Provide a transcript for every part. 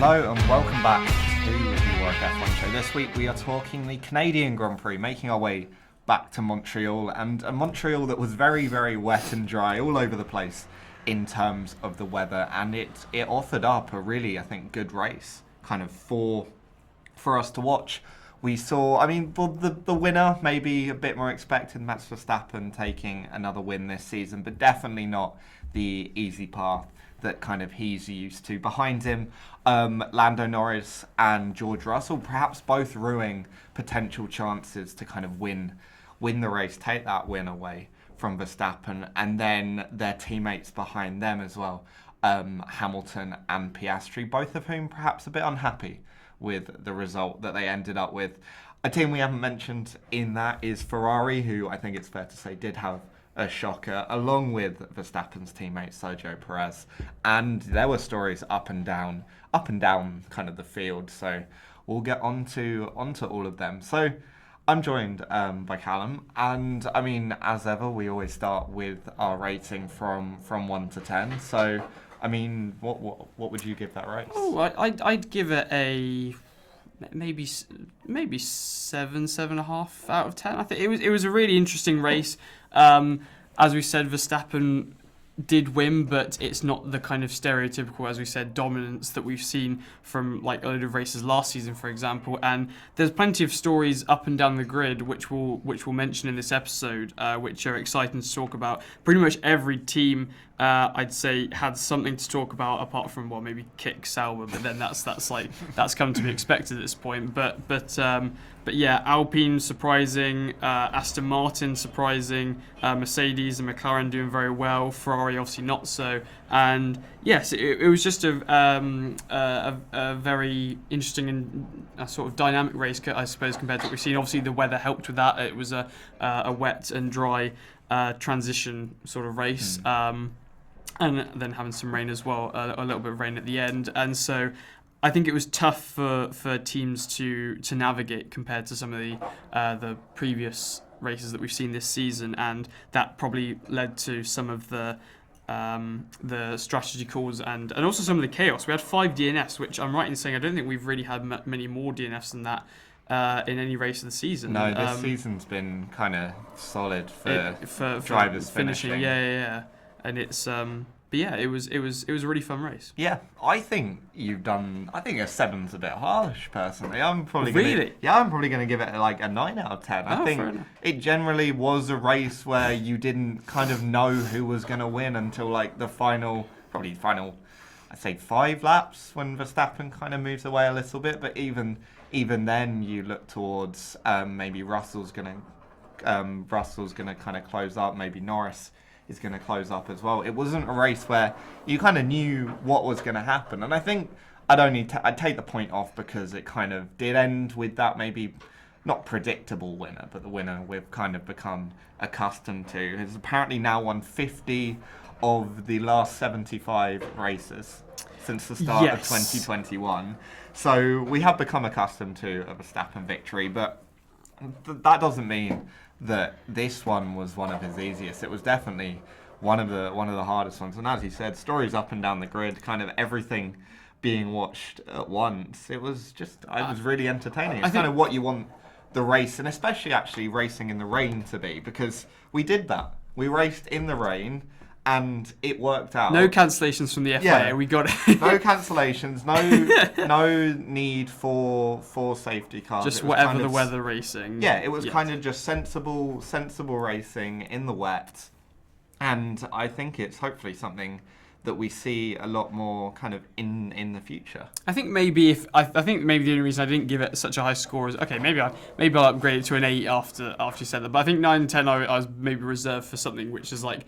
Hello and welcome back to the Warwick F1 Show. This week we are talking the Canadian Grand Prix, making our way back to Montreal, and a Montreal that was very, very wet and dry all over the place in terms of the weather, and it offered up a really, I think, good race kind of for us to watch. We saw, the winner maybe a bit more expected, Max Verstappen taking another win this season, but definitely not the easy path that kind of he's used to. Behind him, Lando Norris and George Russell, perhaps both ruining potential chances to kind of win the race, take that win away from Verstappen, and then their teammates behind them as well, Hamilton and Piastri, both of whom perhaps a bit unhappy with the result that they ended up with. A team we haven't mentioned in that is Ferrari, who I think it's fair to say did have a shocker, along with Verstappen's teammate Sergio Perez, and there were stories up and down kind of the field. So we'll get onto all of them. So I'm joined by Callum, and I mean, as ever, we always start with our rating from 1 to 10. So I mean, what would you give that race? Oh, I'd give it a maybe 7.5 out of 10. I think it was a really interesting race. As we said, Verstappen did win, but it's not the kind of stereotypical, as we said, dominance that we've seen from like a load of races last season, for example. And there's plenty of stories up and down the grid, which we'll mention in this episode, which are exciting to talk about. Pretty much every team, I'd say, had something to talk about, apart from maybe Kick Sauber, but then that's come to be expected at this point. But yeah, Alpine surprising, Aston Martin surprising, Mercedes and McLaren doing very well, Ferrari obviously not so, and yes, it was just a very interesting and sort of dynamic race, I suppose, compared to what we've seen. Obviously, the weather helped with that. It was a wet and dry transition sort of race, and then having some rain as well, a little bit of rain at the end, and so I think it was tough for teams to navigate compared to some of the previous races that we've seen this season, and that probably led to some of the strategy calls and also some of the chaos. We had 5 DNFs, which I'm right in saying I don't think we've really had many more DNFs than that in any race of the season. No, this season's been kind of solid for drivers finishing. Yeah, and it's. But yeah, it was a really fun race. Yeah, I think you've done. I think a 7's a bit harsh, personally. I'm probably gonna give it like a 9 out of 10. I think it generally was a race where you didn't kind of know who was gonna win until like the final, I'd say 5 laps when Verstappen kind of moves away a little bit. But even then, you look towards maybe Russell's gonna kind of close up. Maybe Norris is going to close up as well. It wasn't a race where you kind of knew what was going to happen. And I think I'd take the point off because it kind of did end with that maybe not predictable winner, but the winner we've kind of become accustomed to. Has apparently now won 50 of the last 75 races since the start of 2021. So we have become accustomed to a Verstappen victory, but that doesn't mean that this one was one of his easiest. It was definitely one of the hardest ones. And as you said, stories up and down the grid, kind of everything being watched at once. It was really entertaining. It's kind of what you want the race, and especially actually racing in the rain to be, because we did that. We raced in the rain, and it worked out. No cancellations from the FIA. Yeah, we got it. No cancellations. No need for safety cars. Just whatever the weather racing. Yeah, it was kind of just sensible racing in the wet, and I think it's hopefully something that we see a lot more kind of in the future. I think maybe the only reason I didn't give it such a high score is maybe I'll upgrade it to an 8 after you said that. But I think 9 and 10 I was maybe reserved for something which is like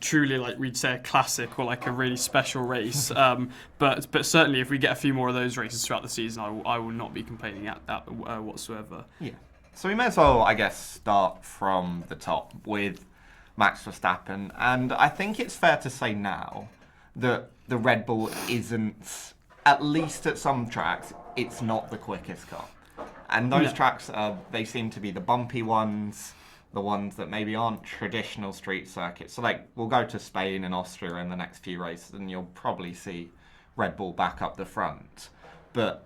truly like we'd say a classic or like a really special race. But certainly if we get a few more of those races throughout the season, I will not be complaining at that whatsoever. Yeah. So we may as well, I guess, start from the top with Max Verstappen, and I think it's fair to say now that the Red Bull isn't, at least at some tracks, it's not the quickest car. And those tracks, they seem to be the bumpy ones, the ones that maybe aren't traditional street circuits. So like, we'll go to Spain and Austria in the next few races, and you'll probably see Red Bull back up the front. But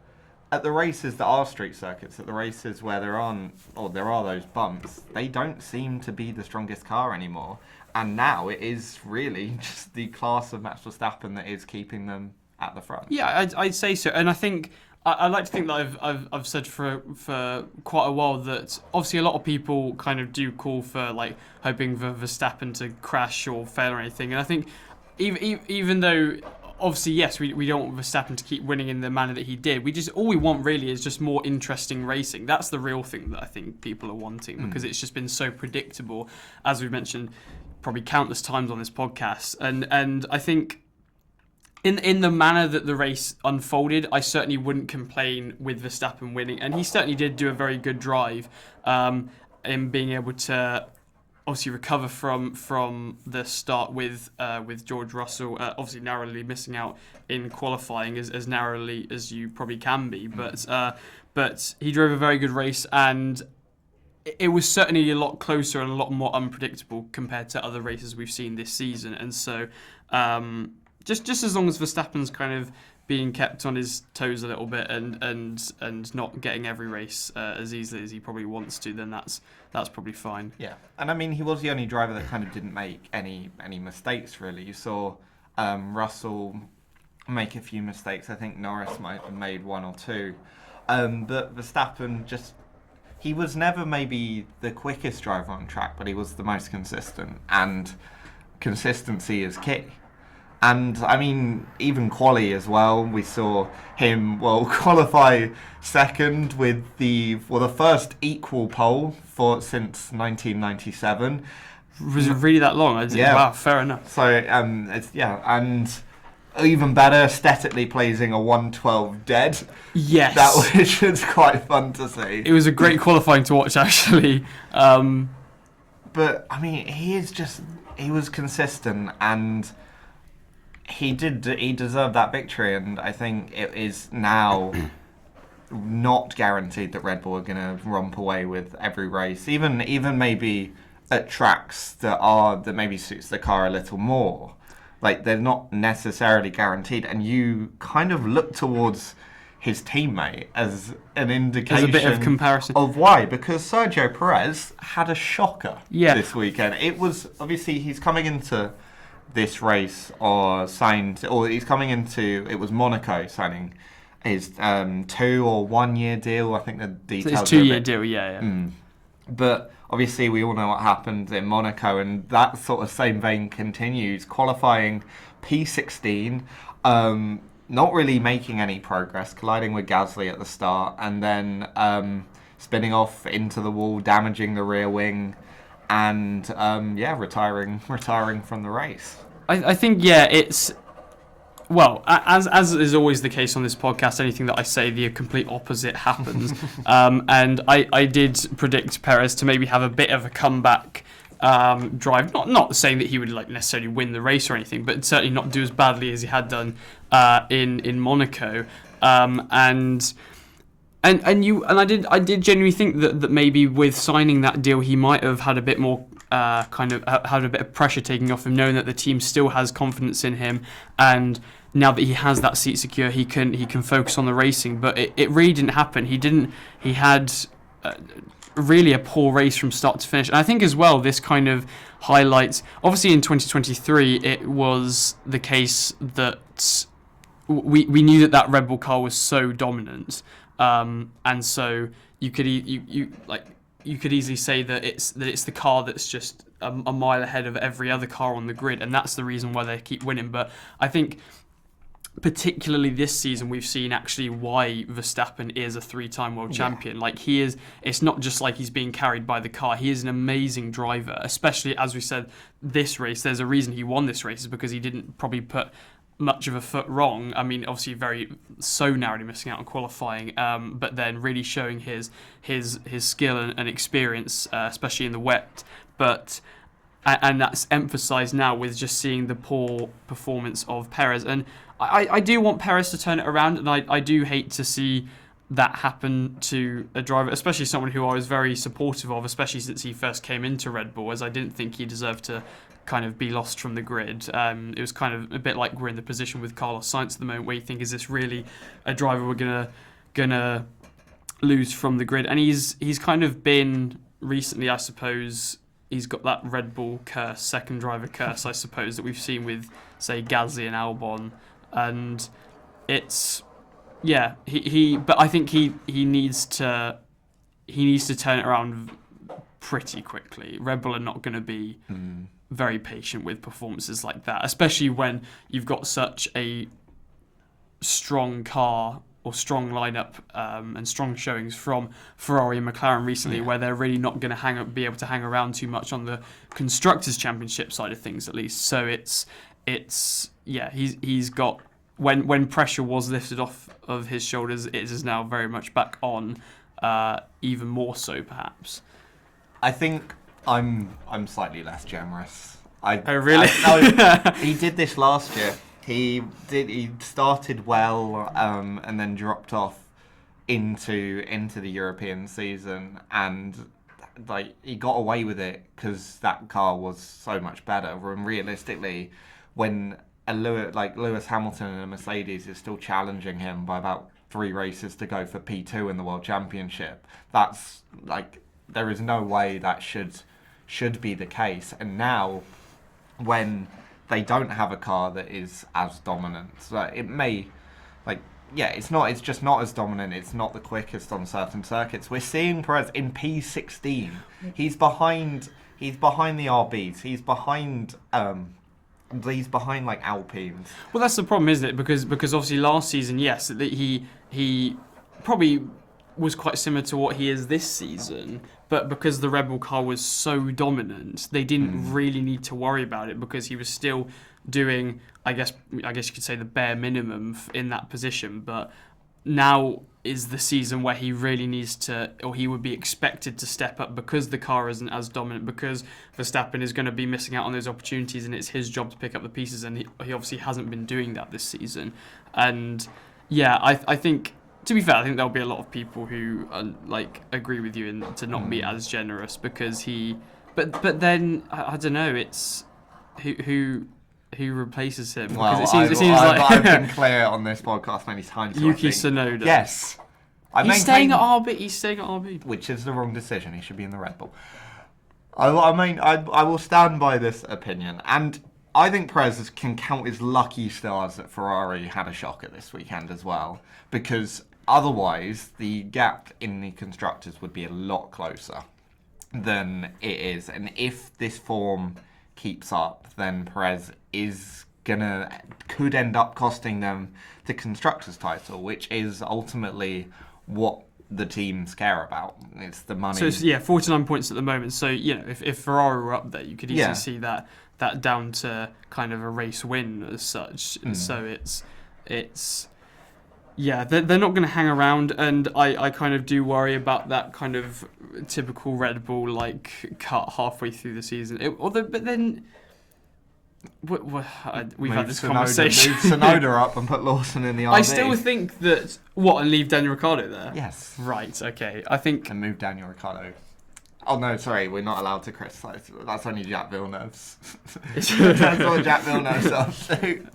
at the races that are street circuits, at the races where there are those bumps, they don't seem to be the strongest car anymore. And now it is really just the class of Max Verstappen that is keeping them at the front. Yeah, I'd say so. And I think I like to think that I've said for quite a while that obviously a lot of people kind of do call for like hoping for Verstappen to crash or fail or anything. And I think even though obviously, yes, we don't want Verstappen to keep winning in the manner that he did. All we want really is just more interesting racing. That's the real thing that I think people are wanting, because it's just been so predictable, as we've mentioned probably countless times on this podcast. And I think in the manner that the race unfolded, I certainly wouldn't complain with Verstappen winning. And he certainly did do a very good drive in being able to obviously recover from the start with George Russell, obviously narrowly missing out in qualifying as narrowly as you probably can be, but he drove a very good race, and it was certainly a lot closer and a lot more unpredictable compared to other races we've seen this season. And so just as long as Verstappen's kind of being kept on his toes a little bit and not getting every race as easily as he probably wants to, then that's probably fine. Yeah, and I mean, he was the only driver that kind of didn't make any mistakes, really. You saw Russell make a few mistakes. I think Norris might have made one or two. But Verstappen he was never maybe the quickest driver on track, but he was the most consistent, and consistency is key. And I mean, even quali as well, we saw him qualify second with the first equal pole since 1997. Was it really that long? Yeah. Wow, fair enough. So and even better, aesthetically pleasing a 112 dead. Yes, that was quite fun to see. It was a great qualifying to watch, actually. But I mean, he was consistent, and he deserved that victory, and I think it is now not guaranteed that Red Bull are going to romp away with every race, even maybe at tracks that maybe suits the car a little more. Like, they're not necessarily guaranteed, and you kind of look towards his teammate as an indication, as a bit of comparison of why, because Sergio Perez had a shocker this weekend. It was obviously he's coming into this race it was Monaco signing his 2 or 1 year deal. I think the details. It's 2 year deal, yeah. But obviously we all know what happened in Monaco, and that sort of same vein continues. Qualifying P16, not really making any progress, colliding with Gasly at the start, and then spinning off into the wall, damaging the rear wing, and retiring from the race. I think it's as is always the case on this podcast. Anything that I say, the complete opposite happens. And I did predict Perez to maybe have a bit of a comeback drive. Not saying that he would necessarily win the race or anything, but certainly not do as badly as he had done in Monaco. And I did genuinely think that maybe with signing that deal, he might have had a bit more had a bit of pressure taking off him, knowing that the team still has confidence in him, and now that he has that seat secure, he can focus on the racing. But it really didn't happen. He had really a poor race from start to finish, and I think as well this kind of highlights. Obviously, in 2023, it was the case that we knew that Red Bull car was so dominant. And so you could easily say that it's the car that's just a mile ahead of every other car on the grid, and that's the reason why they keep winning. But I think particularly this season we've seen actually why Verstappen is a 3-time world champion. Like, he is, it's not just like he's being carried by the car. He is an amazing driver, especially as we said this race. There's a reason he won this race, is because he didn't probably put much of a foot wrong. I mean, obviously so narrowly missing out on qualifying, but then really showing his skill and experience, especially in the wet. And that's emphasised now with just seeing the poor performance of Perez. And I do want Perez to turn it around, and I do hate to see that happen to a driver, especially someone who I was very supportive of, especially since he first came into Red Bull, as I didn't think he deserved to kind of be lost from the grid. It was kind of a bit like we're in the position with Carlos Sainz at the moment, where you think, is this really a driver we're gonna lose from the grid? And he's kind of been recently, I suppose. He's got that Red Bull curse, second driver curse, I suppose, that we've seen with, say, Gasly and Albon, and it's but I think he needs to turn it around pretty quickly. Red Bull are not going to be very patient with performances like that, especially when you've got such a strong car or strong lineup and strong showings from Ferrari and McLaren recently, where they're really not going to be able to hang around too much on the Constructors' Championship side of things, at least. So he's got, when pressure was lifted off of his shoulders, it is now very much back on, even more so perhaps. I think I'm slightly less generous. Oh really? He did this last year. He started well, and then dropped off into the European season, and he got away with it because that car was so much better. And realistically, when Lewis Hamilton and a Mercedes is still challenging him by about 3 races to go for P2 in the World Championship, that's there is no way that should be the case. And now, when they don't have a car that is as dominant, so it may, it's just not as dominant. It's not the quickest on certain circuits. We're seeing Perez in P16. He's behind the RBs. He's behind Alpines. Well, that's the problem, isn't it? Because obviously last season, yes, he probably was quite similar to what he is this season, but because the Red Bull car was so dominant, they didn't really need to worry about it, because he was still doing, I guess you could say, the bare minimum in that position. But now is the season where he really needs to, or he would be expected to step up, because the car isn't as dominant, because Verstappen is going to be missing out on those opportunities, and it's his job to pick up the pieces, and he obviously hasn't been doing that this season. And I think, to be fair, I think there'll be a lot of people who agree with you to not be as generous, because but then I don't know, it's who replaces him. Well, it seems like I've been clear on this podcast many times. Yuki Tsunoda. Yes, he's staying at RB. Which is the wrong decision. He should be in the Red Bull. I will stand by this opinion, and I think Perez can count his lucky stars that Ferrari had a shocker this weekend as well, because otherwise the gap in the constructors would be a lot closer than it is. And if this form keeps up, then Perez could end up costing them the constructors title, which is ultimately what the teams care about. It's the money. So it's 49 points at the moment. So if Ferrari were up there, you could easily see that down to kind of a race win as such. So they're not going to hang around, and I kind of do worry about that kind of typical Red Bull cut halfway through the season. But then we've had this conversation. Move Tsunoda up and put Lawson in the RB. I still think that and leave Daniel Ricciardo there. Yes. Right. Okay. I think and move Daniel Ricciardo. Oh no, sorry, we're not allowed to criticise. That's only Jack Villeneuve's. That's what Jack Villeneuve's up to.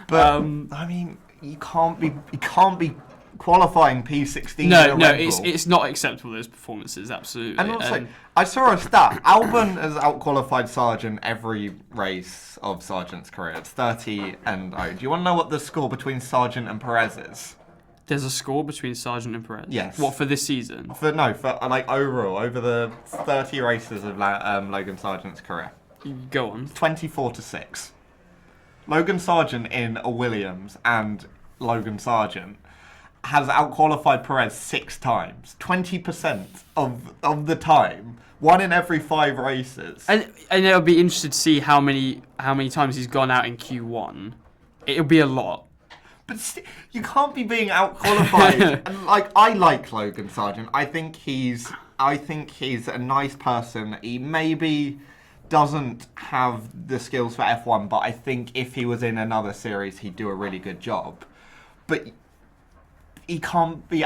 But I mean, you can't be qualifying P16. No, it's not acceptable, those performances, absolutely. And also, I saw a stat. Albon has outqualified Sargent every race of Sargent's career. It's 30-0. Do you want to know what the score between Sargent and Perez is? There's a score between Sargent and Perez? Yes. What, for this season? For overall, over the 30 races of Logan Sargent's career. Go on. 24-6. Logan Sargent in a Williams and Logan Sargent has outqualified Perez 6 times. 20% of the time. 1 in every 5 races. And it'll be interesting to see how many times he's gone out in Q1. It'll be a lot. But you can't be being outqualified. And I like Logan Sargent. I think he's a nice person. He maybe doesn't have the skills for F1, but I think if he was in another series, he'd do a really good job. But he can't be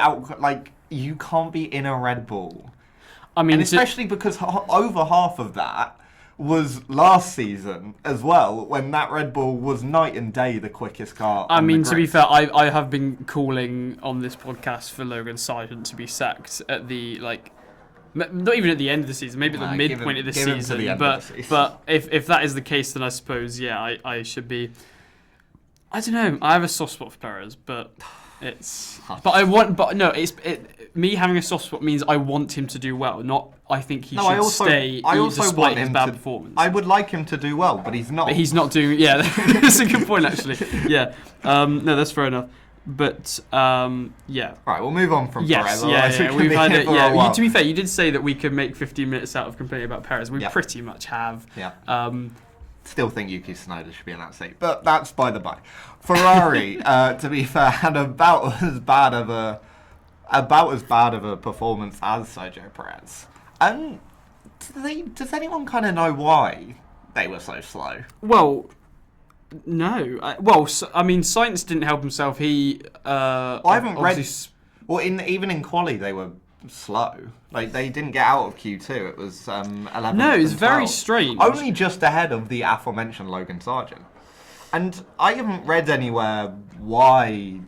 you can't be in a Red Bull. I mean, and especially because over half of that was last season as well, when that Red Bull was night and day the quickest car. I mean, to be fair, I have been calling on this podcast for Logan Sargent to be sacked at the, like, not even at the end of the season, maybe at the midpoint of the season. But if that is the case, then I suppose, yeah, I should be. I don't know. I have a soft spot for Perez, but it's. Me having a soft spot means I want him to do well, not I think he should stay despite his bad performance. I would like him to do well, but he's not. But he's not doing. Yeah, that's a good point actually. Yeah, no, that's fair enough. But yeah. Right, we'll move on from Perez. Yeah. We've had it. Yeah, to be fair, you did say that we could make 15 minutes out of complaining about Perez. We pretty much have. Yeah. Still think Yuki Tsunoda should be in that seat, but that's by the by. Ferrari, to be fair, had about as bad of a performance as Sergio Perez. Does anyone kind of know why they were so slow? Well, no. I mean, Sainz didn't help himself. He. I haven't read. Well, even in quali, they were slow. Like, they didn't get out of Q2. It was 11th. No, it's very 12th. strange. Only just ahead of the aforementioned Logan Sargent. And I haven't read anywhere why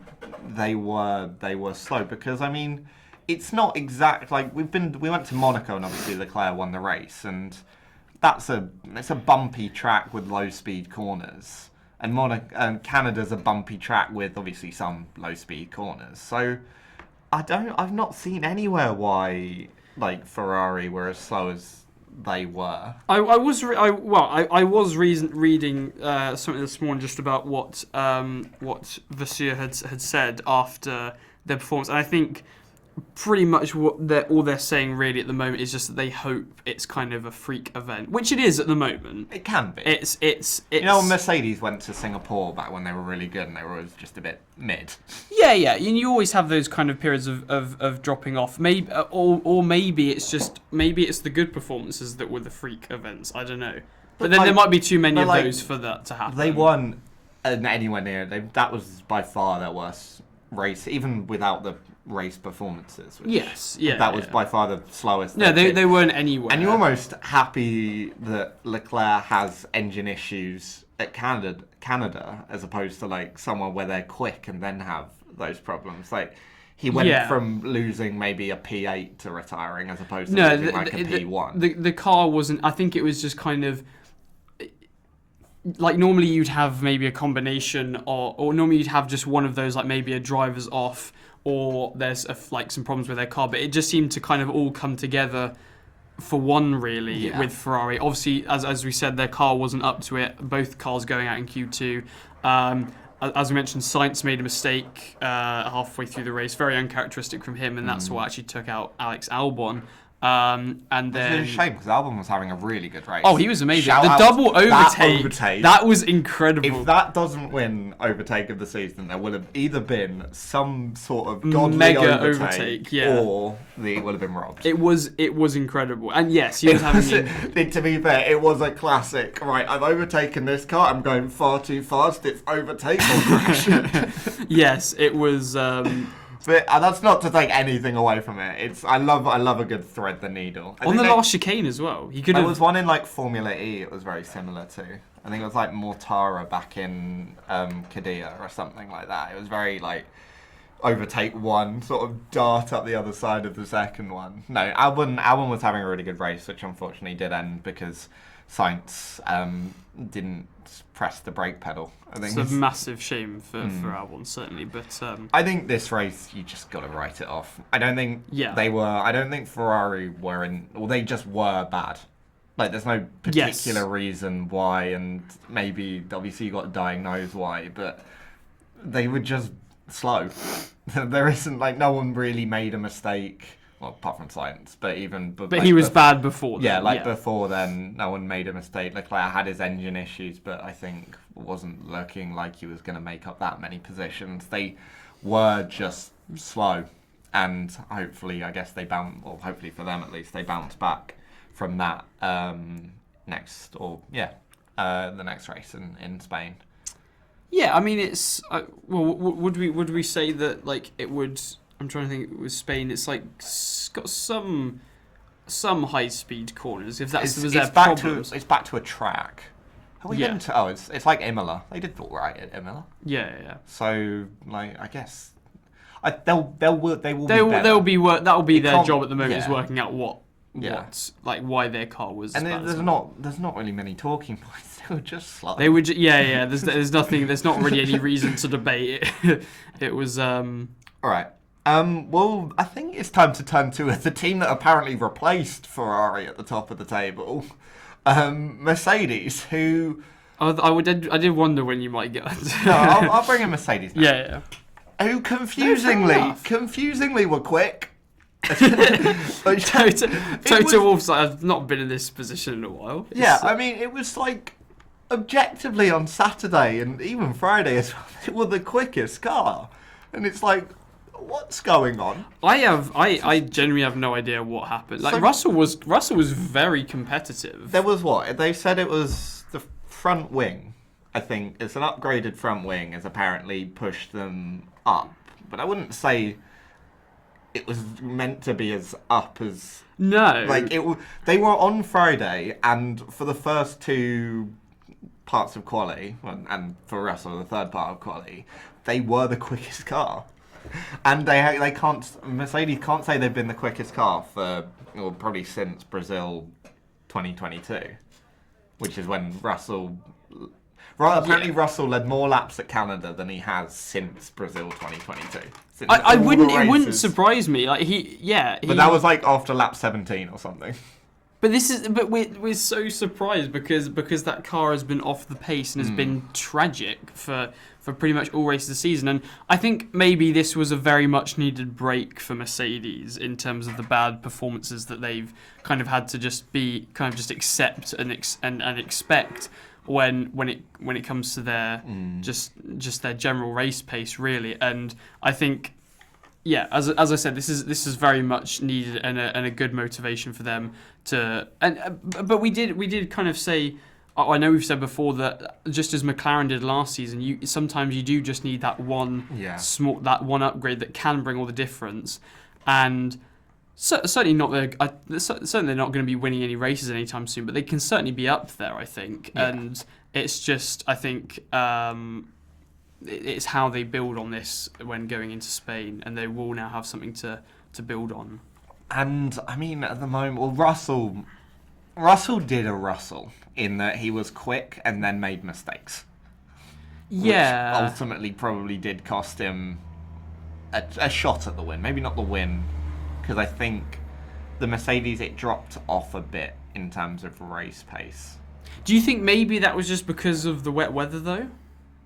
they were slow, because I mean, it's not exact. Like, we went to Monaco and obviously Leclerc won the race, and it's a bumpy track with low speed corners, and Canada's a bumpy track with obviously some low speed corners. So I've not seen anywhere why like Ferrari were as slow as they were. I was reading something this morning just about what Vasseur had said after their performance, and I think pretty much what all they're saying really at the moment is just that they hope it's kind of a freak event, which it is at the moment. It can be. It's you know, Mercedes went to Singapore back when they were really good and they were always just a bit mid. Yeah. You always have those kind of periods of dropping off. Maybe or maybe it's the good performances that were the freak events. I don't know. But then there might be too many of those for that to happen. They won anywhere near. That was by far their worst race, even without the race performances. That was by far the slowest. No, they weren't anywhere. And you're almost happy that Leclerc has engine issues at Canada, as opposed to like somewhere where they're quick and then have those problems. Like, he went from losing maybe a P8 to retiring, as opposed to losing like a P1. The car wasn't. I think it was just kind of. Like, normally you'd have maybe a combination, or normally you'd have just one of those, like maybe a driver's off, or there's like some problems with their car. But it just seemed to kind of all come together for one, really, with Ferrari. Obviously, as we said, their car wasn't up to it. Both cars going out in Q2. As we mentioned, Sainz made a mistake halfway through the race, very uncharacteristic from him, and that's what actually took out Alex Albon. And then it's a shame because Albon was having a really good race. Oh, he was amazing. The double overtake, that was incredible. If that doesn't win overtake of the season, there will have either been some sort of godly mega overtake, or it will have been robbed. It was incredible, and yes, he was having. To be fair, it was a classic. Right, I've overtaken this car. I'm going far too fast. It's overtake or crash. Yes, it was. But that's not to take anything away from it. I love a good thread the needle. On the last chicane as well. There was one in like Formula E. It was very similar to. I think it was like Mortara back in Qadiyah or something like that. It was very like overtake one, sort of dart up the other side of the second one. No, Albon was having a really good race, which unfortunately did end because Sainz didn't press the brake pedal. I think it's a massive shame for Albon, certainly. But I think this race, you just got to write it off. I don't think I don't think Ferrari were in, or they just were bad. Like, there's no particular reason why, and maybe obviously you got to diagnose why, but they were just slow. There isn't, like, no one really made a mistake. Well, apart from Sainz, but he was bad before then. Yeah, before then, no one made a mistake. Leclerc had his engine issues, but I think wasn't looking like he was going to make up that many positions. They were just slow, and hopefully, I guess hopefully for them at least, they bounce back from that the next race in Spain. Yeah, I mean, it's would we say that like it would? I'm trying to think with Spain, it's like got some some high-speed corners. If that's was it's their back problems. to it's back to a track. Have we been to? Oh, it's like Imola. They did all right at Imola. Yeah. So like I guess they will be better. That'll be their can't- job at the moment yeah. is working out what Yeah. why their car was. And as bad there's as it not really many talking points. They were just slow. They were, There's nothing. There's not really any reason to debate it. It was. All right. Well, I think it's time to turn to the team that apparently replaced Ferrari at the top of the table, Mercedes, who. I did wonder when you might get. No, I'll bring in Mercedes now. Yeah. Who confusingly were quick. Toto Wolff's like, I've not been in this position in a while. Yeah, I mean, it was like objectively on Saturday and even Friday as well. They were the quickest car, and it's like, what's going on? I genuinely have no idea what happened. Like So- Russell was very competitive. There was what they said it was the front wing. I think it's an upgraded front wing has apparently pushed them up, but I wouldn't say it was meant to be as up as No. like it. They were on Friday, and for the first two parts of quali, and for Russell the third part of quali, they were the quickest car, and they can't. Mercedes can't say they've been the quickest car for probably since Brazil 2022, which is when Russell. Right, apparently Russell led more laps at Canada than he has since Brazil 2022. Since I all the wouldn't. It wouldn't races. surprise me. Like But that was like after lap 17 or something. But we're so surprised because that car has been off the pace and has been tragic for pretty much all races of the season. And I think maybe this was a very much needed break for Mercedes in terms of the bad performances that they've kind of had to just accept and expect when it comes to their just their general race pace really. And I think. Yeah, as I said, this is very much needed and a good motivation for them to. But we did kind of say, I know we've said before that just as McLaren did last season, sometimes you do just need that one one upgrade that can bring all the difference, and certainly certainly not going to be winning any races anytime soon, but they can certainly be up there, I think, and it's just I think. It's how they build on this when going into Spain, and they will now have something to build on. And I mean, at the moment, well, Russell did a Russell in that he was quick and then made mistakes. Yeah. Which ultimately probably did cost him a shot at the win. Maybe not the win, because I think the Mercedes, it dropped off a bit in terms of race pace. Do you think maybe that was just because of the wet weather, though?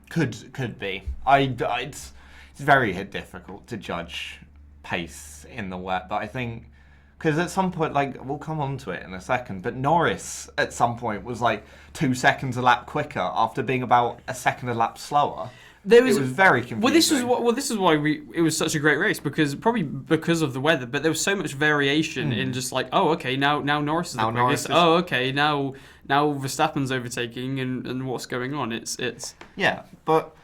Could be. It's very difficult to judge pace in the wet, but I think because at some point, like we'll come on to it in a second, but Norris at some point was like 2 seconds a lap quicker after being about a second a lap slower. It was very confusing. This is why it was such a great race because of the weather, but there was so much variation in just like now Norris is the quickest. Now Verstappen's overtaking and what's going on. It's yeah, but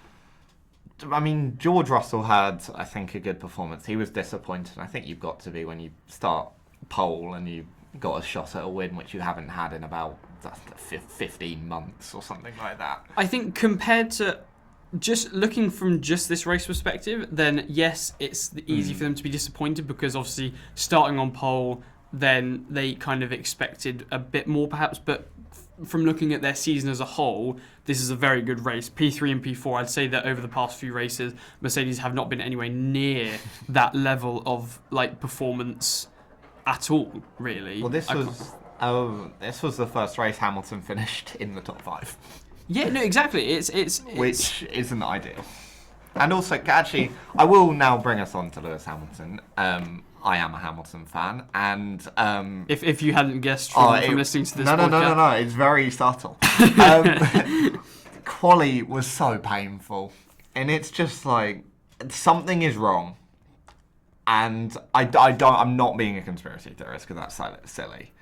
I mean George Russell had I think a good performance. He was disappointed. I think you've got to be when you start pole and you got a shot at a win which you haven't had in about 15 months or something like that. I think compared to just looking from just this race perspective, then yes, it's easy for them to be disappointed because obviously starting on pole, then they kind of expected a bit more perhaps, but from looking at their season as a whole, this is a very good race. P3 and P4, I'd say that over the past few races, Mercedes have not been anywhere near that level of like performance at all, really. Well, this was the first race Hamilton finished in the top 5. Yeah, no, exactly. It's which isn't ideal. And also, actually, I will now bring us on to Lewis Hamilton. I am a Hamilton fan, and if you hadn't guessed from listening to this podcast. No, it's very subtle. Quali was so painful, and it's just like something is wrong. And I'm not being a conspiracy theorist because that's silly,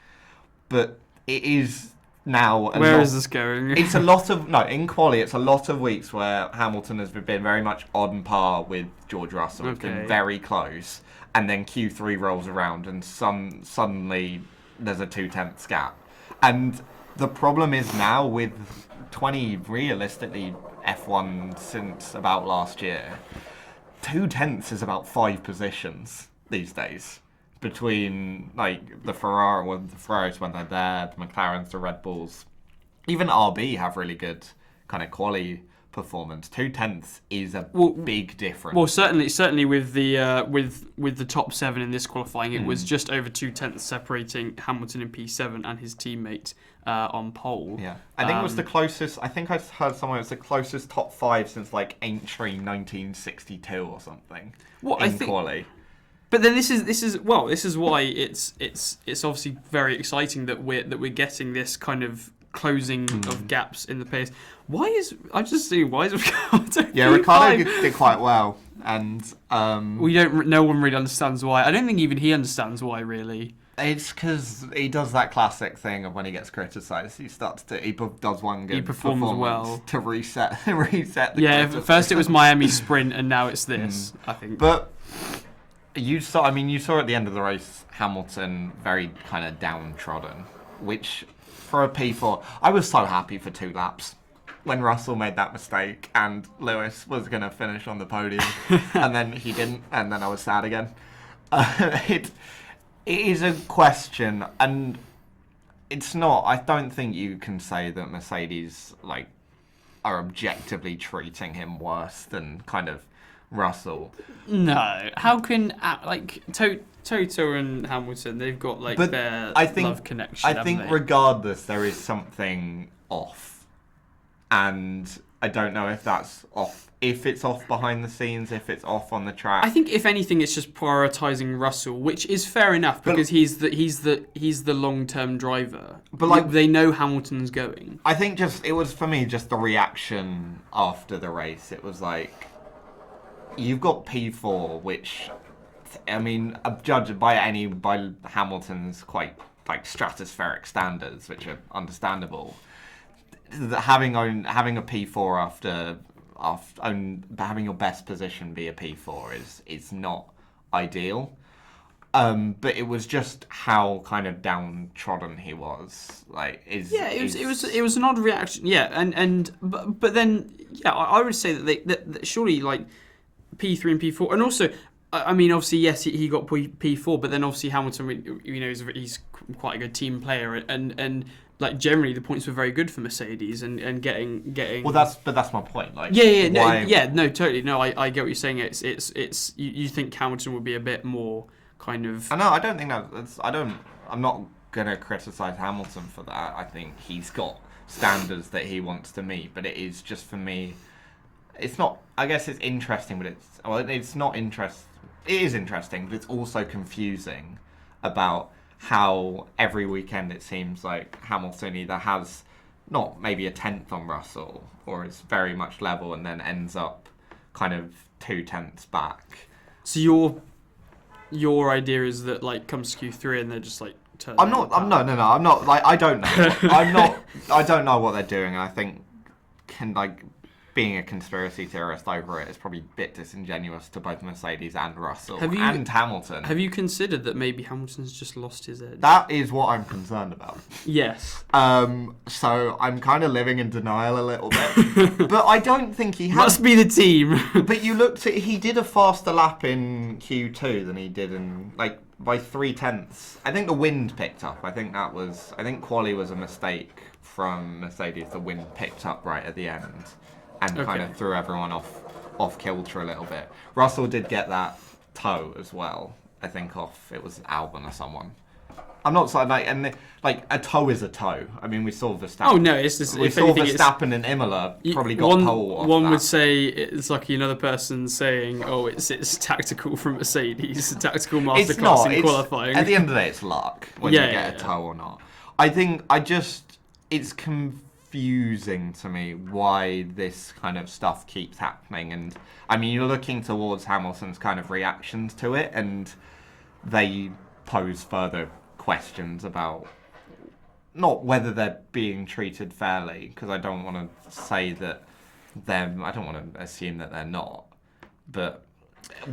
but it is. Now, where is this going? It's a lot of in quali. It's a lot of weeks where Hamilton has been very much on par with George Russell. It's been very close, and then Q3 rolls around, and suddenly there's a 2/10 gap. And the problem is now with realistically, F1 since about last year, 2/10 is about 5 positions these days. Between like the Ferraris when they're there, the McLarens, the Red Bulls, even RB have really good kind of quali performance. 2/10 is a big difference. Well, certainly with the top 7 in this qualifying, it was just over 2/10 separating Hamilton in P7 and his teammate on pole. Yeah, I think it was the closest. I think I heard somewhere it was the closest top 5 since like entry 1962 or something. In quali. But then this is why it's obviously very exciting that we're getting this kind of closing of gaps in the pace. Why is Ricciardo? Yeah, Ricciardo did quite well, and no one really understands why. I don't think even he understands why really. It's because he does that classic thing of when he gets criticised, he does one good performs well to reset the. Yeah, first it was Miami sprint, and now it's this. I think, but. You saw at the end of the race, Hamilton very kind of downtrodden, which for a P4, I was so happy for 2 laps when Russell made that mistake and Lewis was going to finish on the podium, and then he didn't, and then I was sad again. It is a question, and it's not. I don't think you can say that Mercedes are objectively treating him worse than kind of Russell. No. How can Toto and Hamilton, they've got their love connection. I think regardless there is something off. And I don't know if that's off. If it's off behind the scenes, if it's off on the track. I think if anything it's just prioritizing Russell, which is fair enough because he's the long-term driver. But they know Hamilton's going. I think it was for me just the reaction after the race. It was like you've got P4, which, I mean, judged by Hamilton's quite stratospheric standards, which are understandable. Having a P4 after having your best position be a P4 is not ideal. But it was just how kind of downtrodden he was. It was an odd reaction. Yeah, but then I would say that surely P3 and P4, and also, I mean, obviously, yes, he got P4, but then obviously Hamilton, he's quite a good team player, and generally the points were very good for Mercedes, and getting. Well, that's my point. Totally. No, I get what you're saying. It's you think Hamilton would be a bit more kind of. I don't think that's. I'm not gonna criticize Hamilton for that. I think he's got standards that he wants to meet, but it is just for me. It's not. I guess it's interesting, but it's not interest. It is interesting, but it's also confusing about how every weekend it seems like Hamilton either has not maybe a 10th on Russell or is very much level and then ends up kind of 2/10 back. So your idea is that comes Q3 and they're just turn. I'm not. I'm not. I don't know. I don't know what they're doing. And I think being a conspiracy theorist over it is probably a bit disingenuous to both Mercedes and Russell and Hamilton. Have you considered that maybe Hamilton's just lost his edge? That is what I'm concerned about. Yes. So I'm kind of living in denial a little bit. But I don't think he has. Must be the team. But you looked at, he did a faster lap in Q2 than he did in, by 0.3. I think the wind picked up. I think quali was a mistake from Mercedes. The wind picked up right at the end. And kind of threw everyone off kilter a little bit. Russell did get that toe as well. I think it was Albon or someone. I'm not saying a toe is a toe. I mean, we saw Verstappen. Oh no, it's just Verstappen and Imola probably got pole off. One would say it's lucky. Another person saying, "Oh, it's tactical from Mercedes, tactical masterclass in qualifying." At the end of the day, it's luck when you get a toe or not. I think it's confusing to me why this kind of stuff keeps happening, and I mean, you're looking towards Hamilton's kind of reactions to it, and they pose further questions about not whether they're being treated fairly, because I don't want to say that I don't want to assume that they're not, but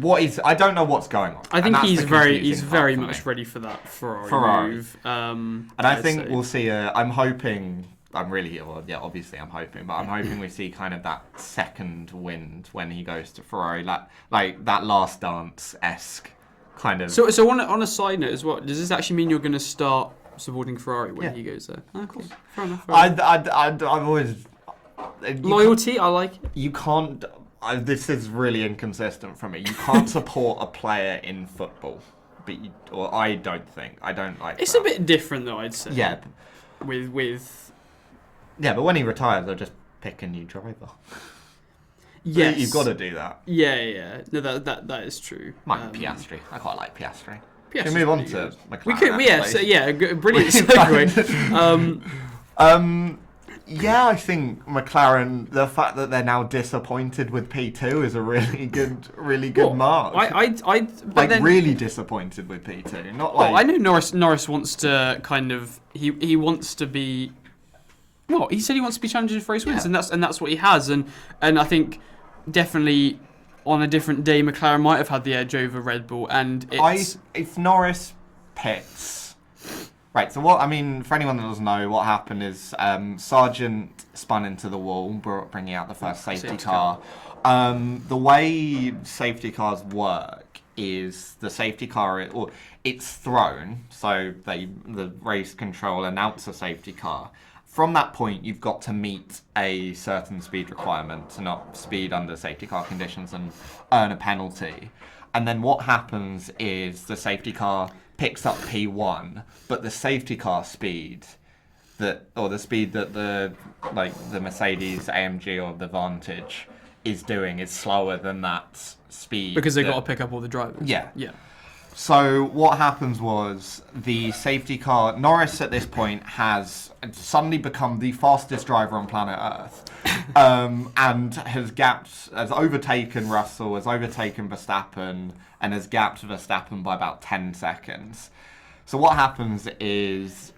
I don't know what's going on. I think he's very for much me. ready for that Ferrari move. And I think we'll see. I'm hoping. Obviously I'm hoping, but I'm hoping we see kind of that second wind when he goes to Ferrari, like that Last Dance-esque kind of. So on a side note as well, does this actually mean you're going to start supporting Ferrari when he goes there? Oh, cool. Fair enough. I've always loyalty. I like it. You can't. This is really inconsistent for me. You can't support a player in football, or I don't think. I don't like. It's that. a bit different though, I'd say. Yeah. With. Yeah, but when he retires, they'll just pick a new driver. Yes. You've got to do that. Yeah. No, that is true. Might be Piastri. I quite like Piastri. Piastri's Can we move on pretty to good. McLaren? We could, brilliant segue. Yeah, I think McLaren, the fact that they're now disappointed with P2 is a really good mark. Really disappointed with P2. Not like. I know Norris wants to kind of he wants to be. Well, he said he wants to be challenging for race wins, and that's what he has, and I think definitely on a different day McLaren might have had the edge over Red Bull, and if Norris pits. Right, so for anyone that doesn't know, what happened is Sargent spun into the wall, bringing out the first safety car. The way safety cars work is the safety car, it's thrown, so the race control announce a safety car. From that point, you've got to meet a certain speed requirement to not speed under safety car conditions and earn a penalty. And then what happens is the safety car picks up P1, but the safety car speed the speed that the Mercedes AMG or the Vantage is doing is slower than that speed. Because they've got to pick up all the drivers. Yeah. Yeah. So what happens was the safety car, Norris at this point has suddenly become the fastest driver on planet Earth, and has overtaken Russell, has overtaken Verstappen, and has gapped Verstappen by about 10 seconds. So what happens is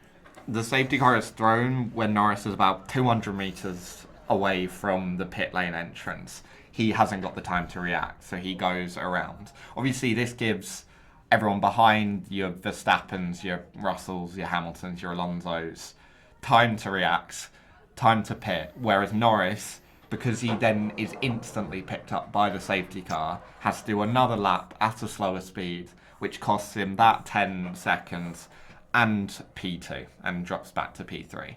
the safety car is thrown when Norris is about 200 metres away from the pit lane entrance. He hasn't got the time to react, so he goes around. Obviously, this gives everyone behind, your Verstappens, your Russells, your Hamiltons, your Alonsos, time to react, time to pit. Whereas Norris, because he then is instantly picked up by the safety car, has to do another lap at a slower speed, which costs him that 10 seconds and P2 and drops back to P3.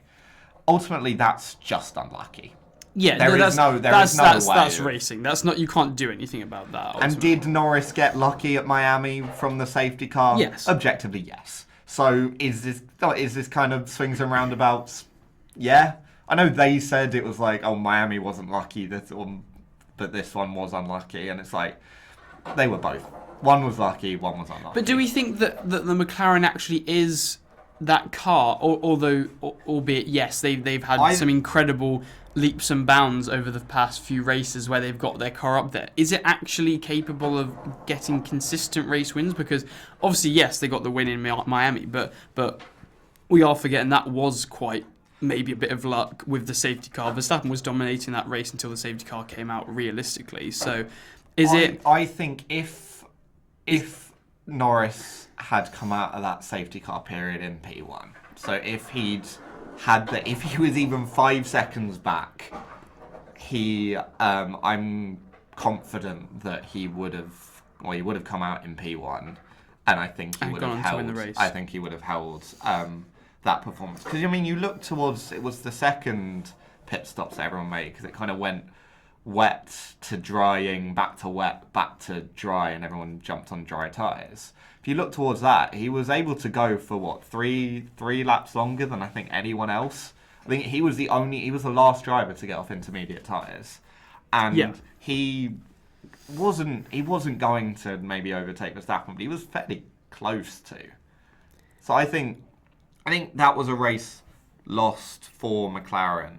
Ultimately, that's just unlucky. Yeah, That's racing. That's not. You can't do anything about that. Ultimately. And did Norris get lucky at Miami from the safety car? Yes. Objectively, yes. So is this kind of swings and roundabouts? Yeah. I know they said it was like, oh, Miami wasn't lucky, but this one was unlucky, and it's like they were both. One was lucky, one was unlucky. But do we think that the McLaren actually is that car? Albeit, yes, they've had some incredible leaps and bounds over the past few races where they've got their car up there. Is it actually capable of getting consistent race wins? Because obviously, yes, they got the win in Miami, but we are forgetting that was quite maybe a bit of luck with the safety car. Verstappen was dominating that race until the safety car came out realistically. So I think if Norris had come out of that safety car period in P1, so if he was even 5 seconds back, I'm confident that he would have come out in P1, and I think he would have held. I think he would have held that performance, because you look towards, it was the second pit stops that everyone made, because it kind of went wet to drying, back to wet, back to dry, and everyone jumped on dry tyres. If you look towards that, he was able to go for three laps longer than I think anyone else. I think he was the last driver to get off intermediate tyres, and he wasn't going to maybe overtake Verstappen, but he was fairly close to. So I think that was a race lost for McLaren,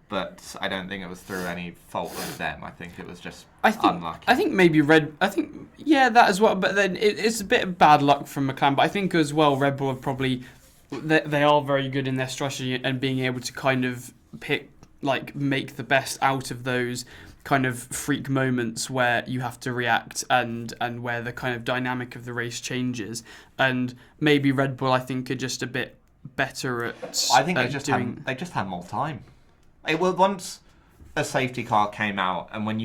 but I don't think it was through any fault of them. I think it was just unlucky. I think maybe that as well, but then it's a bit of bad luck from McLaren. But I think as well, Red Bull have probably, they are very good in their strategy and being able to kind of pick like make the best out of those kind of freak moments where you have to react and where the kind of dynamic of the race changes. And maybe Red Bull, I think, are just a bit better at. I think they just had more time. It was once a safety car came out, and when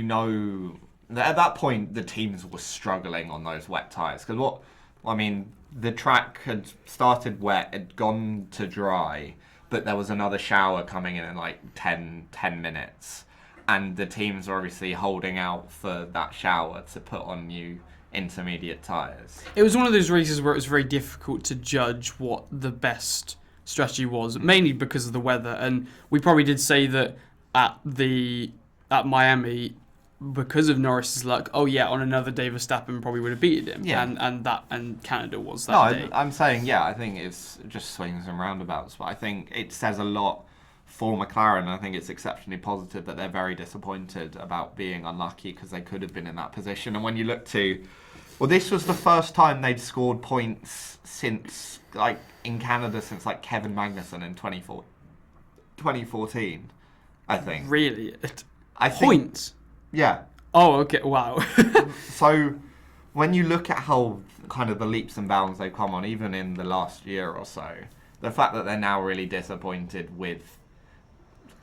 at that point the teams were struggling on those wet tyres because the track had started wet, had gone to dry, but there was another shower coming in like 10 minutes. And the teams are obviously holding out for that shower to put on new intermediate tyres. It was one of those races where it was very difficult to judge what the best strategy was, mainly because of the weather. And we probably did say that at Miami, because of Norris's luck, on another day Verstappen probably would have beaten him. Yeah. And Canada was that day. I'm saying, I think it's just swings and roundabouts. But I think it says a lot for McLaren. I think it's exceptionally positive that they're very disappointed about being unlucky because they could have been in that position. And when you look this was the first time they'd scored points since, like, in Canada since, like, Kevin Magnussen in 2014, I think. Really? Points? Yeah. Oh, okay, wow. So, when you look at how kind of the leaps and bounds they've come on, even in the last year or so, the fact that they're now really disappointed with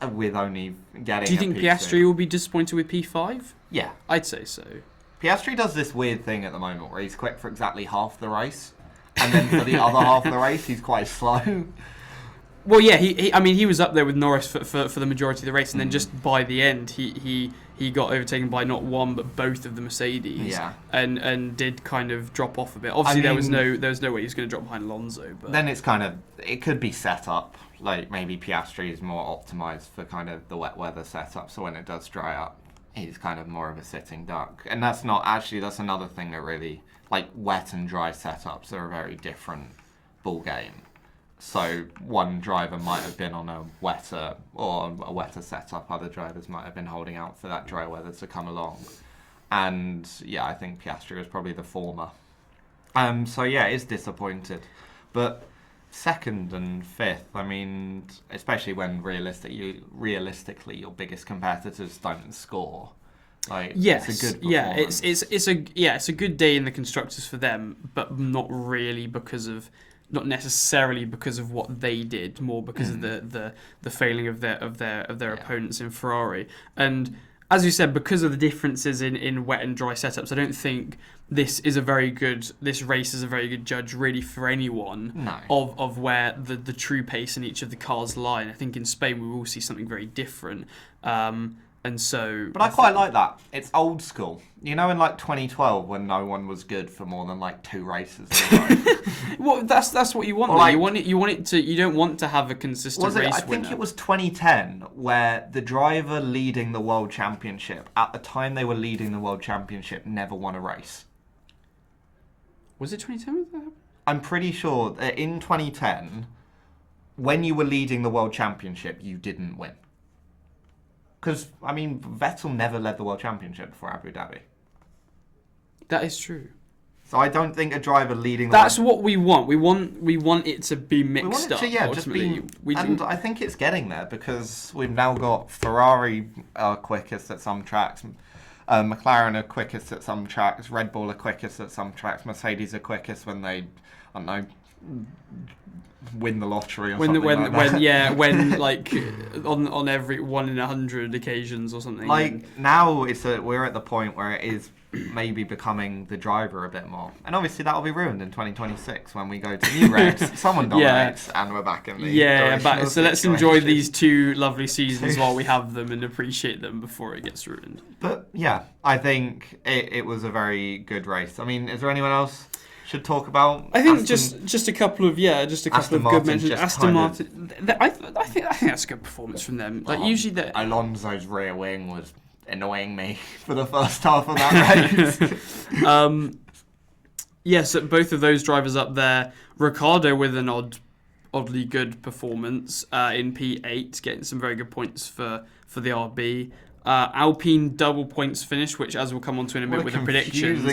only getting. Do you think Piastri will be disappointed with P5? Yeah, I'd say so. Piastri does this weird thing at the moment where he's quick for exactly half the race, and then for the other half of the race he's quite slow. Well, yeah, he was up there with Norris for the majority of the race, and then just by the end he got overtaken by not one but both of the Mercedes. Yeah. And did kind of drop off a bit. Obviously, there was no way he was going to drop behind Alonso. But then it could be set up. Like maybe Piastri is more optimised for kind of the wet weather setup, so when it does dry up, he's kind of more of a sitting duck. And that's another thing that really, like, wet and dry setups are a very different ball game. So one driver might have been on a wetter setup, other drivers might have been holding out for that dry weather to come along. And I think Piastri was probably the former. It's disappointed. But second and fifth, especially when realistically your biggest competitors don't score. Yes, it's a good performance. It's a good day in the constructors for them, but not necessarily because of what they did, more because of the failing of their opponents in Ferrari. And as you said, because of the differences in wet and dry setups, I don't think this race is a very good judge really for anyone of where the true pace in each of the cars lie. And I think in Spain we will see something very different. But I quite like that. It's old school. In like 2012 when no one was good for more than like 2 races in a row. Well, that's what you want. Like, you don't want to have a consistent race winner. I think it was 2010 where the driver leading the World Championship, at the time they were leading the World Championship, never won a race. Was it 2010? I'm pretty sure that in 2010, when you were leading the World Championship, you didn't win. Because, Vettel never led the World Championship before Abu Dhabi. That is true. So I don't think a driver leading the That's what we want. We want it to be mixed up. Ultimately. And I think it's getting there because we've now got Ferrari are quickest at some tracks, McLaren are quickest at some tracks, Red Bull are quickest at some tracks, Mercedes are quickest when they, I don't know, win the lottery or something like that. When like on every 1 in 100 occasions or something. Like now we're at the point where it is maybe becoming the driver a bit more, and obviously that will be ruined in 2026 when we go to new regs. Someone dominates and we're back in the so let's enjoy these 2 lovely seasons while we have them and appreciate them before it gets ruined. But I think it was a very good race. Is there anyone else should talk about? I think just a couple of good mentions. Aston Martin. I think that's a good performance from them. Like usually Alonso's rear wing was annoying me for the first half of that race. Yes, both of those drivers up there. Ricciardo with an oddly good performance in P8, getting some very good points for the RB. Alpine double points finish, which, as we'll come on to in a minute with the predictions,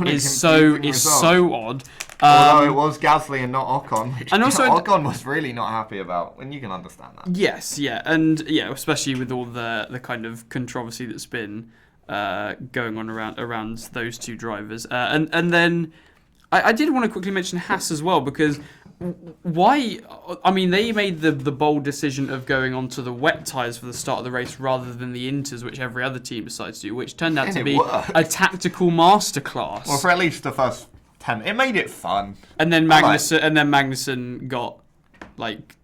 is result. so odd. Although it was Gasly and not Ocon, which and also Ocon was really not happy about, and you can understand that. Yes, yeah, and yeah, especially with all the kind of controversy that's been going on around those two drivers, and then I did want to quickly mention Haas as well, because why? I mean, they made the bold decision of going onto the wet tyres for the start of the race rather than the inters, which every other team decides to do, which turned out to be a tactical masterclass. Well, for at least the first 10, it made it fun. And then Magnussen got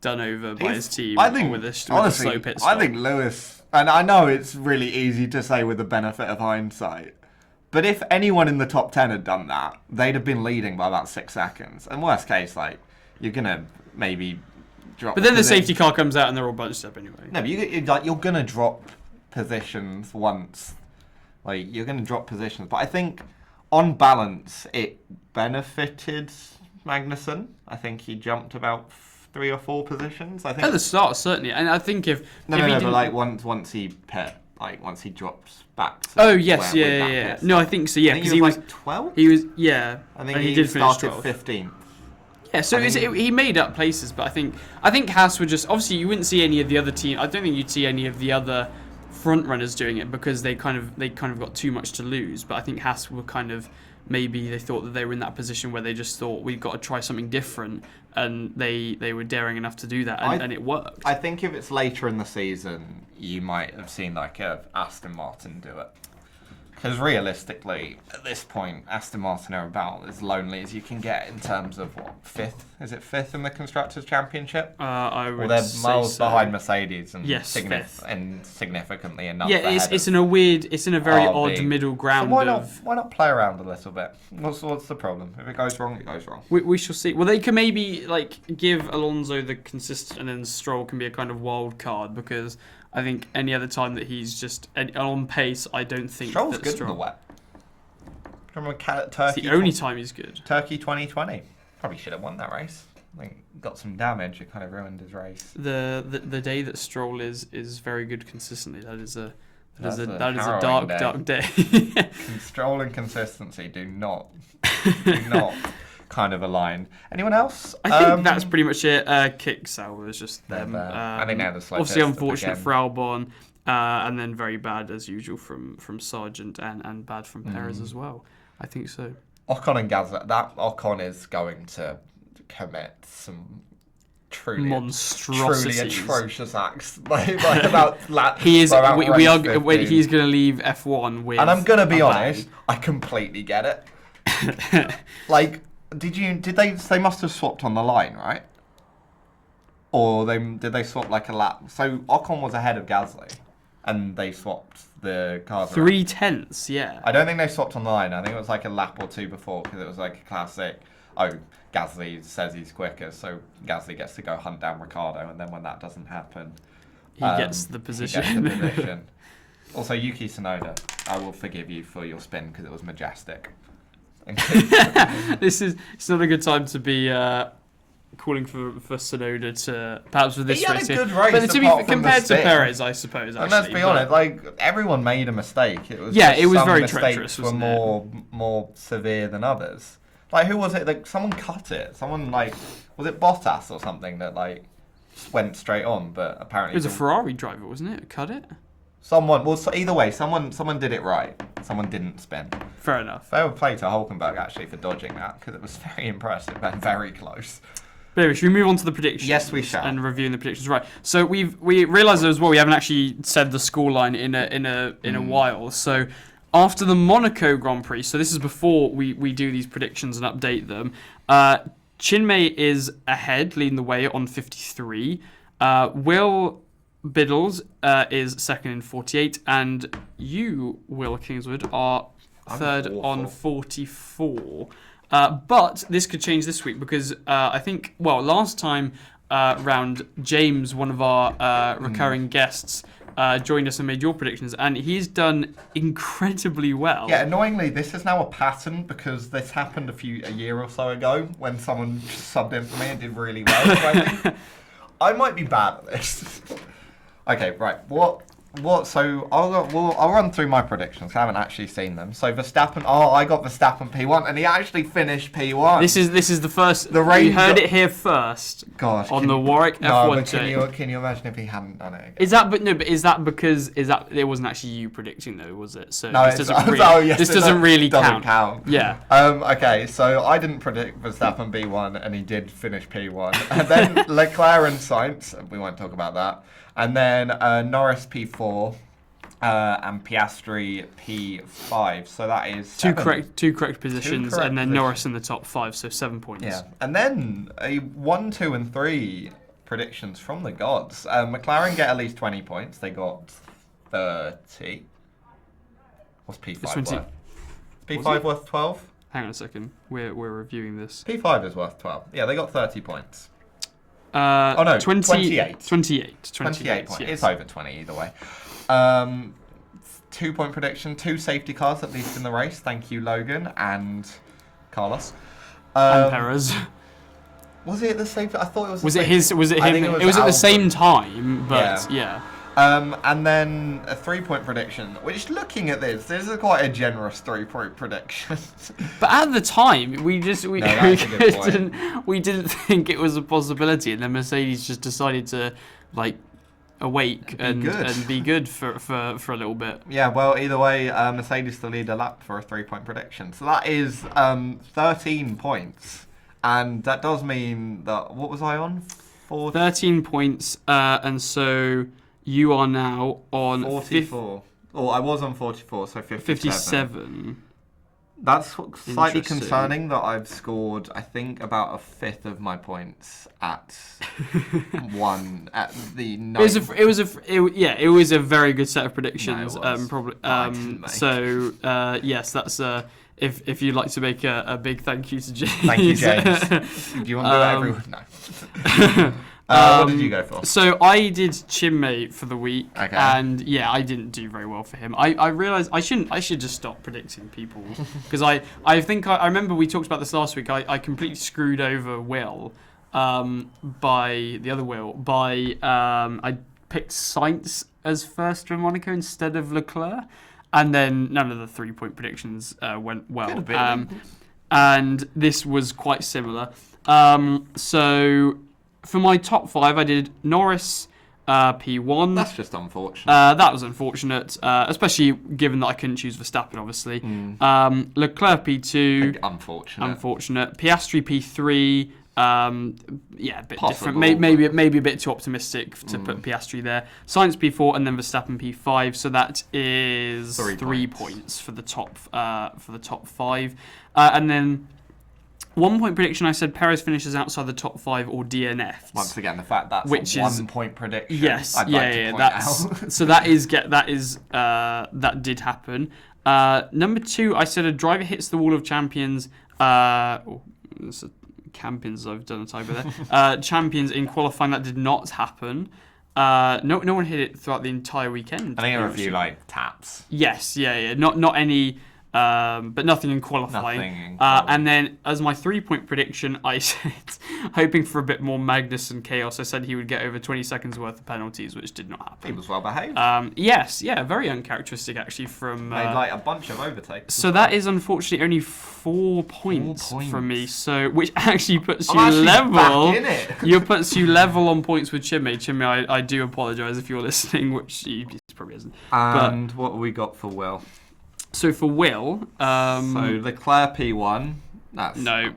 done over by his team. With the slow pit stop. I think Lewis, and I know it's really easy to say with the benefit of hindsight, but if anyone in the top 10 had done that, they'd have been leading by about 6 seconds. And worst case, you're gonna maybe drop. But then the safety car comes out and they're all bunched up anyway. No, but you're gonna drop positions once. You're gonna drop positions, but I think on balance it benefited Magnussen. I think he jumped about 3 or 4 positions. I think at the start certainly, and I think if once he once he drops back. Yeah. No, I think so. Yeah, because he was 12. He was I think he did started 15th. Yeah, so he made up places, but I think Haas were just obviously you wouldn't see any of the other team. I don't think you'd see any of the other front runners doing it because they kind of got too much to lose. But I think Haas were maybe they thought that they were in that position where they just thought we've got to try something different, and they were daring enough to do that, and it worked. I think if it's later in the season, you might have seen a Aston Martin do it. Because realistically, at this point, Aston Martin are about as lonely as you can get in terms of fifth? Is it fifth in the Constructors' Championship? I would they're say miles so. behind Mercedes and fifth. And significantly enough. Yeah, it's in a very odd middle ground. So why not play around a little bit? What's the problem? If it goes wrong, it goes wrong. We shall see. Well, they can maybe give Alonso the consistent, and then Stroll can be a kind of wild card, because I think any other time that he's just on pace, I don't think Stroll's good in the wet. Remember Turkey? It's the only time he's good. Turkey 2020. Probably should have won that race. Got some damage. It kind of ruined his race. The day that Stroll is very good consistently. That is a dark day. Stroll and consistency do not kind of align. Anyone else? I think that's pretty much it. Kick Sauber is just them. I think they had a slow obviously unfortunate for Albon, and then very bad as usual from Sargent, and bad from Perez as well. I think so. Ocon and Gasly. That Ocon is going to commit some truly atrocious acts. He is. He's going to leave F1 with. And I'm going to be honest. I completely get it. Did they must have swapped on the line, right? Or did they swap a lap? So Ocon was ahead of Gasly, and they swapped the cars. 0.3, yeah. I don't think they swapped on the line. I think it was a lap or two before, because it was a classic. Oh, Gasly says he's quicker, so Gasly gets to go hunt down Ricciardo, and then when that doesn't happen, he gets the position. Also, Yuki Tsunoda, I will forgive you for your spin because it was majestic. It's not a good time to be calling for Tsunoda to perhaps with this race. He had a good race, but to be compared to Perez, I suppose. And let's be honest, everyone made a mistake. It was some very treacherous. Were more severe than others. Who was it? Someone cut it. Someone was it Bottas or something that went straight on, but apparently it was a Ferrari driver, wasn't it? Cut it. Either way, someone did it right. Someone didn't spin. Fair enough. Fair play to Hulkenberg actually for dodging that, because it was very impressive and very close. But anyway, should we move on to the predictions? Yes, we shall. And reviewing the predictions, right? So we realised as well we haven't actually said the scoreline in a while. So after the Monaco Grand Prix, so this is before we do these predictions and update them. Chinmay is ahead, leading the way on 53. Will Biddles is second in 48, and you, Will Kingswood, are third on 44. But this could change this week, because I think, last time round, James, one of our recurring guests, joined us and made your predictions, and he's done incredibly well. Yeah, annoyingly, this is now a pattern, because this happened a year or so ago when someone subbed in for me and did really well. So I might be bad at this. Okay, right. What What? So I'll run through my predictions. I haven't actually seen them. So Verstappen. Oh, I got Verstappen P1, and he actually finished P1. This is the first. The rain you heard it here first. Gosh, on the Warwick F1 Show. Can you imagine if he hadn't done it? Again? Is that because it wasn't actually you predicting though, was it? So no, this doesn't really count. Yeah. Okay, so I didn't predict Verstappen B1, and he did finish P1, and then Leclerc and Sainz. We won't talk about that. And then Norris P4 and Piastri P5. So that is two correct positions, and then Norris in the top 5, so 7 points. Yeah. And then 1, 2, and 3 predictions from the gods. McLaren get at least 20 points. They got 30. What's P5 worth? P5 worth 12? Hang on a second. We're reviewing this. P5 is worth 12. Yeah, they got 30 points. 28. 28 points. Yes. It's over 20 either way. 2-point prediction, 2 safety cars at least in the race. Thank you, Logan and Carlos. And Perez. Was it the safety? I thought it was. Was it his? Was it him? It was at the same time, but yeah. And then a 3-point prediction, which looking at this is quite a generous 3-point prediction. But at the time, we didn't think it was a possibility, and then Mercedes just decided to awake and be good for a little bit. Yeah, well, either way, Mercedes to lead a lap for a 3-point prediction. So that is 13 points, and that does mean that what was I on? 13 points, and so. You are now on 44. I was on 44, so 57. That's slightly concerning that I've scored, I think, about a fifth of my points at the 9th. It was a very good set of predictions. No, it was. Probably. Yes, that's if you'd like to make a big thank you to James. Thank you, James. Do you want to do it everyone? No. What did you go for? So I did Chinmay for the week, okay. And I didn't do very well for him. I realised I should just stop predicting people because I remember we talked about this last week. I completely screwed over Will, by the other Will I picked Sainz as first from Monaco instead of Leclerc, and then none of the 3-point predictions went well. And this was quite similar. So. For my top 5, I did Norris P1. That's just unfortunate. That was unfortunate, especially given that I couldn't choose Verstappen, obviously. Leclerc P2. Unfortunate. Piastri P3. A bit Possible, different. Maybe a bit too optimistic to put Piastri there. Sainz P4 and then Verstappen P5. So that is 3 points for the top 5. And then. 1-point prediction, I said Perez finishes outside the top 5 or DNF. Once again, the fact that's a 1-point prediction. Yes, I'd like to point out. So that did happen. Number 2, I said a driver hits the wall of champions. Champions, I've done a typo there. Champions in qualifying, that did not happen. No one hit it throughout the entire weekend. I think a few taps. Yes, not any. But nothing in qualifying. And then, as my 3-point prediction, I said, hoping for a bit more madness and chaos, I said he would get over 20 seconds worth of penalties, which did not happen. He was well behaved. Very uncharacteristic actually from... Made a bunch of overtakes. So that is unfortunately only 4 points from me, so which actually puts you level. Back in it. Puts you level on points with Chinmay. Chinmay, I do apologise if you're listening, which he probably isn't. And what have we got for Will? So for Will, so Leclerc P1. No.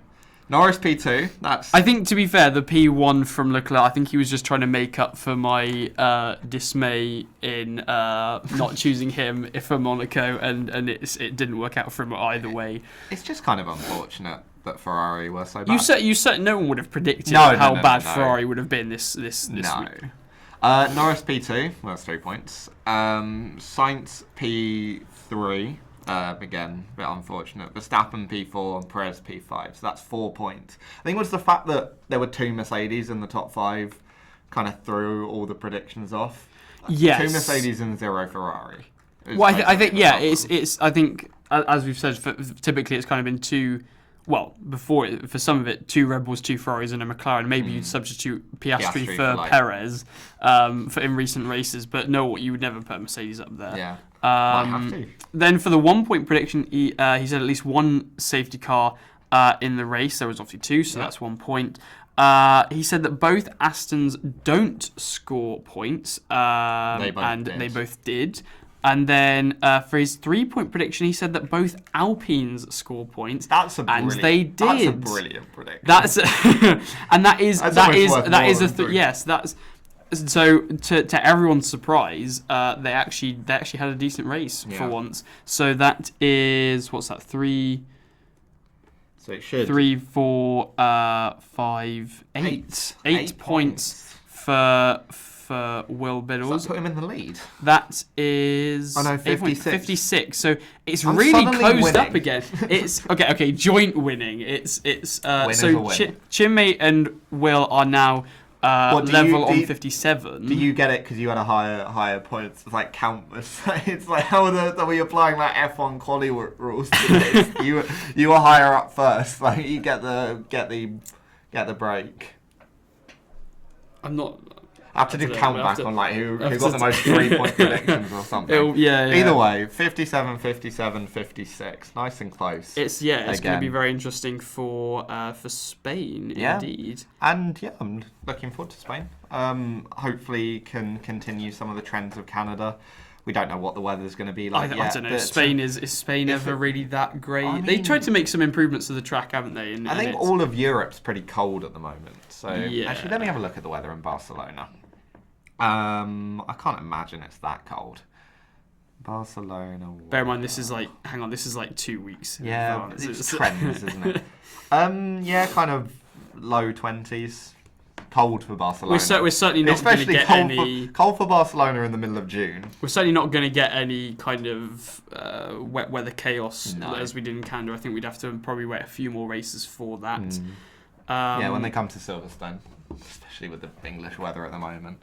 Norris P2. I think, to be fair, the P1 from Leclerc, I think he was just trying to make up for my dismay in not choosing him for Monaco, and it didn't work out for him either way. It's just kind of unfortunate that Ferrari were so bad. You said no one would have predicted how bad Ferrari would have been this week. Norris P2. Well, that's 3 points. Sainz P3. Again, a bit unfortunate. Verstappen P4 and Perez P5. So that's 4 points. I think it was the fact that there were 2 Mercedes in the top 5 kind of threw all the predictions off. Yes. 2 Mercedes and 0 Ferrari. Well, I think I think as we've said, typically it's kind of been 2 well, for some of it, 2 Red Bulls, 2 Ferraris, and a McLaren. Maybe you'd substitute Piastri for like, Perez in recent races, but no, you would never put Mercedes up there. Yeah, might have to. Then for the 1 point prediction, he said at least 1 safety car in the race. There was obviously 2, so that's 1 point. He said that both Astons don't score points, they both did. And then for his 3-point prediction, he said that both Alpines score points. And they did. That's a brilliant prediction. And that is yes. That's so to everyone's surprise, they actually had a decent race for once. So that is what's that 3. So it should 3, 4, 5, 8. 8 points for Will Biddles. Does that put him in the lead? That is 56. 56. So it's really closed winning. up again. It's okay. Joint winning. It's so Chinmay and Will are now level on 57. Do you get it because you had a higher points? It's like countless. It's like how are we applying like F1 quali rules to this? you were higher up first. Like you get the break. I'm not. I have to do count back on like who got the most 3-point predictions or something. Either way, 57, 57, 56. Nice and close. It's going to be very interesting for Spain indeed. And I'm looking forward to Spain. Hopefully can continue some of the trends of Canada. We don't know what the weather's going to be like yet. I don't know. Is Spain ever really that great? They tried to make some improvements to the track, haven't they? I think all of Europe's pretty cold at the moment. So actually, let me have a look at the weather in Barcelona. I can't imagine it's that cold. Barcelona. Bear in mind, this is like 2 weeks. Yeah, it's trends, isn't it? Kind of low 20s. Cold for Barcelona. We're certainly not going to get any... Cold for Barcelona in the middle of June. We're certainly not going to get any kind of wet weather chaos as we did in Canada. I think we'd have to probably wait a few more races for that. When they come to Silverstone, especially with the English weather at the moment.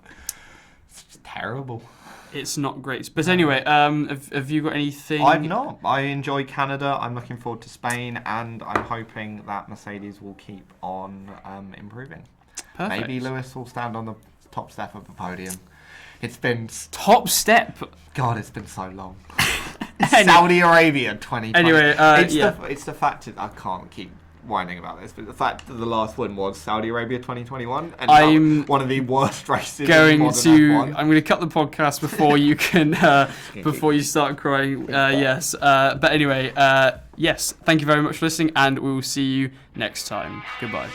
It's terrible. It's not great. But anyway, have you got anything? I've not. I enjoy Canada. I'm looking forward to Spain, and I'm hoping that Mercedes will keep on improving. Perfect. Maybe Lewis will stand on the top step of the podium. It's been... Top step? God, it's been so long. Saudi Arabia 2020. Anyway, it's the fact that I can't keep whining about this, but the fact that the last one was Saudi Arabia 2021, and I'm one of the worst races. I'm going to cut the podcast before you can before you start crying. Yes, but anyway, yes. Thank you very much for listening, and we will see you next time. Goodbye.